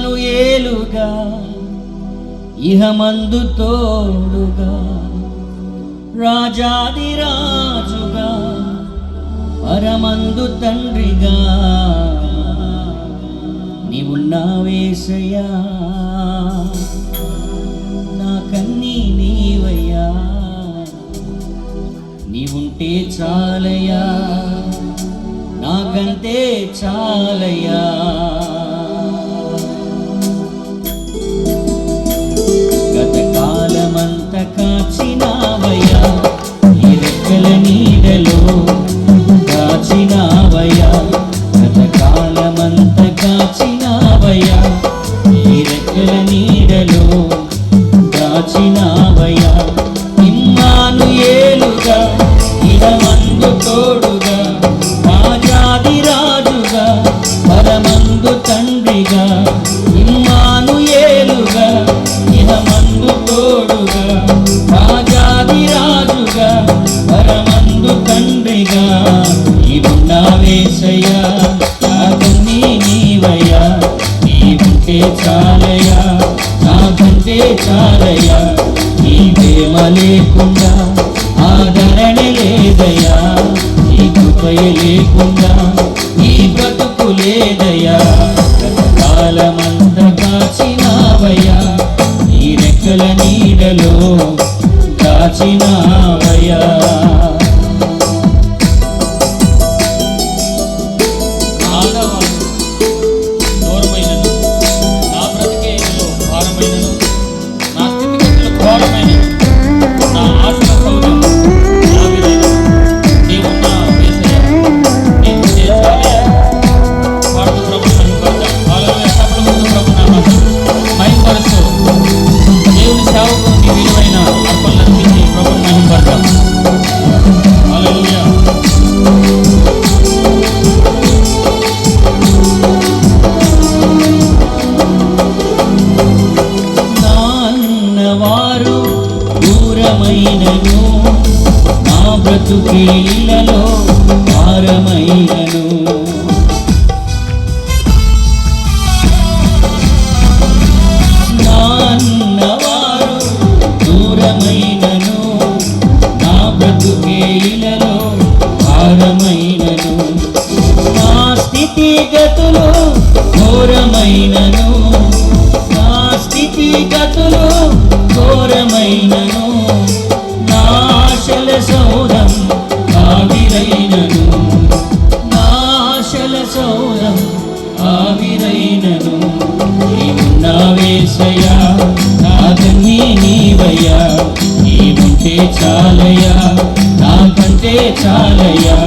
ఇమ్మానుయేలుగా ఇహమందు తోడుగా రాజాదిరాజుగా పరమందు తండ్రిగా నీవున్నావేసయ్యా, నాకన్నీ నీవయ్యా, నీవుంటే చాలయ్యా, నాకంతే చాలయ్యా. గతకాలమంత కాచినావయ్యా, ఈ రెక్కల నీడలో కాచినావయ్యా, గతకాలమంత కాచినావయ్యా, ఈ రెక్కల నీడలో కాచినావయ్యా. ఇమ్మానుయేలుగా ఇహమందు తోడుగా రాజాదిరాజుగా పరమందు తండ్రిగా, ఇమ్మానుయేలుగా ఇహమందు తోడుగా రాజాదిరాజుగా పరమందు తండ్రిగా నీవున్నావేసయ్యా, నాకన్నీ నీవయ్యా, నీవుంటే చాలయ్యా, నాకంటే చాలయ్యా. నీ ప్రేమ లేకుండా ఆదరణ లేదయ్యా, నీ కృపయ లేకుండా నీ బ్రతుకు లేదయ్యా. గతకాలమంత కాచినావయ్యా, నీ రెక్కల నీడలో కాచినావయ్యా. వారు దూరమైనను నా బ్రతుకేళ్లలో భారమైనను, నా అన్నవారు దూరమైనను నా బ్రతుకేళ్లలో భారమైనను, నా స్థితిగతులు ఘోరమైనను, నా స్థితిగతులు ఘోరమైనను, నా ఆశల సౌధం ఆవిరైనను, నా ఆశల సౌధం ఆవిరైనను. నీవున్నావేసయ్యా, నాకన్నీ నీవయ్యా, నీవుంటే చాలయ్యా, నాకంటే చాలయ్యా.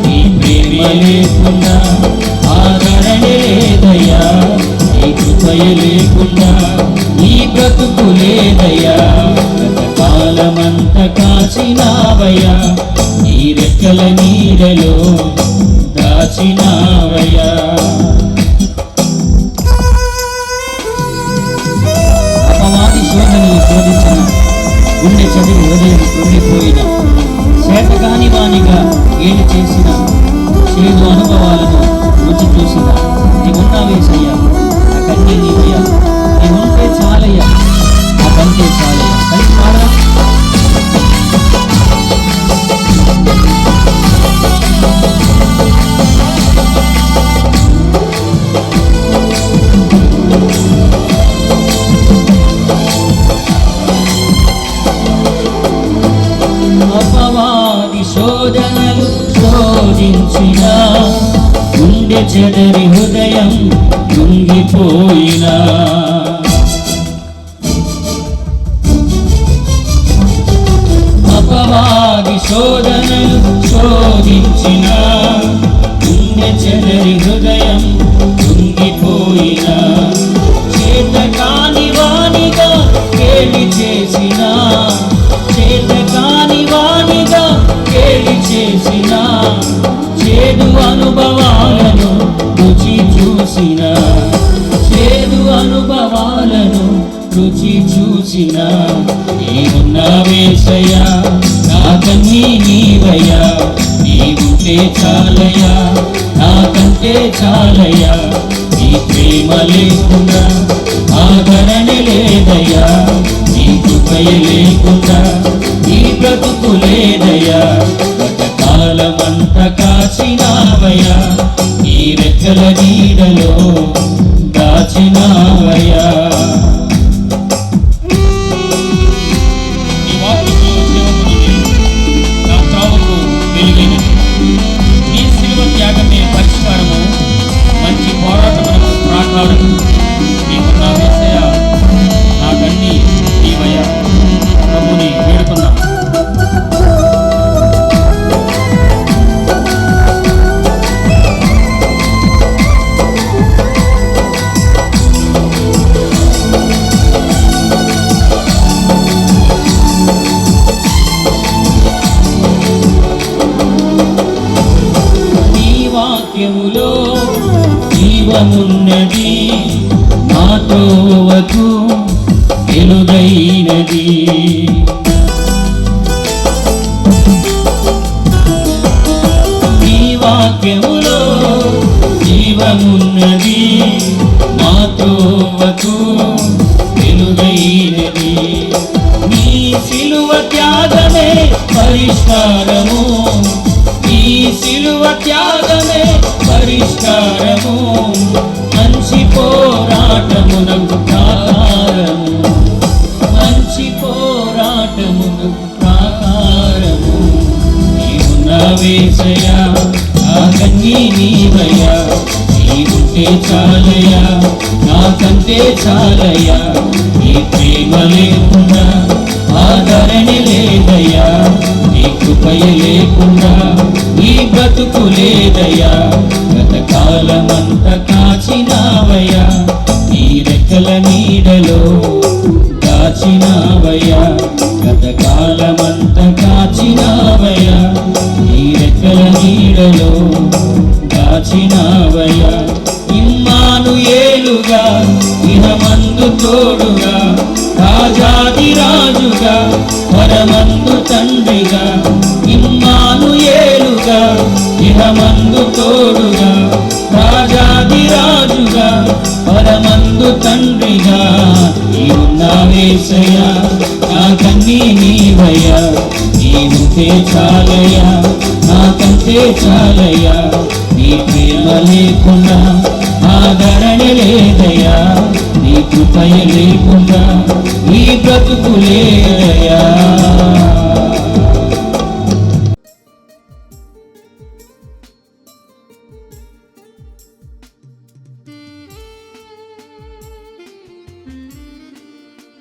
నీ ప్రేమ లేకుండా ఆదరణ లేదయ్యా, నీ కృపయ లేకుండా నీ బ్రతుకు లేదయ్యా. గతకాలమంత కాచినావయ్యా, నీ రెక్కల నీడలో దాచినావయ్యా. అపవాది శోధనలు శోధించిన గుండె చదివి హృదయం కృంగిపోయిన చేతగాని వానిగా ఏడు చేసిన చేదు అనుభవాలను రుచి చూసిన నీవున్నావేసయ్యా, నాకన్నీ నీవయ్యా, నీవుంటే చాలయ్యా, నాకంటే చాలయ్యా. కలిసి పాడా. అపవాది శోధనలు శోధించిన గుండె చెదరి హృదయం కృంగిపోయినా, అపవాది శోధనలు శోధించిన గుండె చెదరి హృదయం కృంగిపోయినా, చేతకాని వానిగా కేలి చేసిన, చేతకాని వానిగా కేలి చేసిన, చేదు అనుభవాలను రుచి చూసిన, చేదు అనుభవాలను రుచి చూసిన. నీవున్నావేసయ్యా, నా నాకన్నీ నీవయ్యా, నీవుంటే చాలయ్యా, నాకంటే చాలయ్యా. నీ ప్రేమ లేకుండా ఆదరణ లేదయ్యా, నీ కృపయ లేకుండా నీ బ్రతుకు లేదయ్యా. గతకాలమంతా కాచినావయ్యా, నీ రెక్కల నీడలో దాచినావయ్యా. నీ శిలువ త్యాగమే పరిష్కారము, మంచి పోరాటమునకు ప్రాకారము. నీకున్న యేసయ్యా, నాకన్నీ నీవయ్యా. ప్రభుని వేడుకుందాం. వాక్యములో జీవమున్నది, నా త్రోవకు వెలుగైనది. నీ వాక్యములో జీవమున్నది, నా త్రోవకు వెలుగైనది. నీ శిలువ త్యాగమే పరిష్కారము, నీ శిలువ త్యాగమే పరిష్కారము. మంచి పోరాటమునకు ప్రాకారము, మంచి పోరాటమునకు ప్రాకారము. నీవున్న యేసయ్యా, నాకన్నీ నీవయ్యా, నీవుంటే చాలయ్యా, నాకంటే చాలయ్యా. నీ ప్రేమ లేకుండా ఆదరణ లేదయ్యా, నీ కృపయ లేకుండా నీ బ్రతుకు లేదయ్యా. గతకాలమంతా కాచినావయ్యా, నీ రెక్కల నీడలో దాచినావయ్యా. గతకాలమంతా కాచినావయ్యా, నీ రెక్కల నీడలో దాచినావయ్యా. ఇమ్మానుయేలుగా ఇహమందు తోడుగా, రాజాది రాజుగా పరమందు తండ్రిగా. ఇమ్మానుయేలుగా ఇహమందు తోడుగా, రాజాది రాజుగా పరమందు తండ్రిగా. నీవున్న యేసయ్యా, నాకన్నీ నీవయ్యా, నీవుంటే చాలయ్యా, నాకంటే చాలయ్యా. నీ ప్రేమ లేకుండా ఆదరణ లేదయ్యా, నీ కృపయ లేకుండా నీ బ్రతుకు లేదయ్యా.